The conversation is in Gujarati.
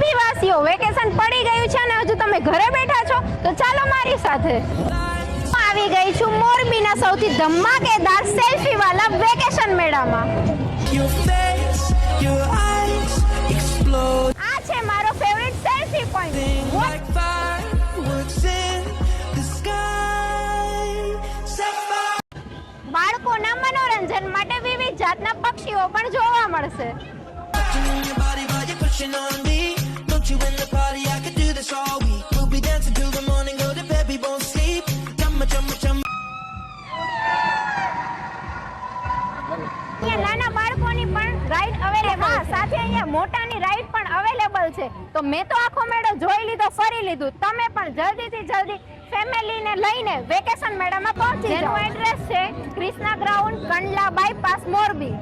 મોરબી વાસીઓ, વેકેશન પડી ગયું છે અને હજુ તમે ઘરે બેઠા છો તો ચાલો મારી સાથે. આવી ગઈ છું મોરબીના સૌથી ધમાકેદાર સેલ્ફી વાળા વેકેશન મેળામાં. આ છે મારો ફેવરિટ સેલ્ફી પોઈન્ટ. બાળકોના મનોરંજન માટે વિવિધ જાતના પક્ષીઓ પણ જોવા મળશે. નાના બાળકોની પણ રાઈડ અવેલેબલ, સાથે અહીંયા મોટાની રાઈડ પણ અવેલેબલ છે. તો મેં તો આખો મેળો જોઈ લીધો, ફરી લીધું. તમે પણ જલ્દીથી જલ્દી ફેમિલીને લઈને વેકેશન મેળામાં પહોંચી જાઓ. જેનું એડ્રેસ છે કૃષ્ણા ગ્રાઉન્ડ, કંડલા બાયપાસ, મોરબી.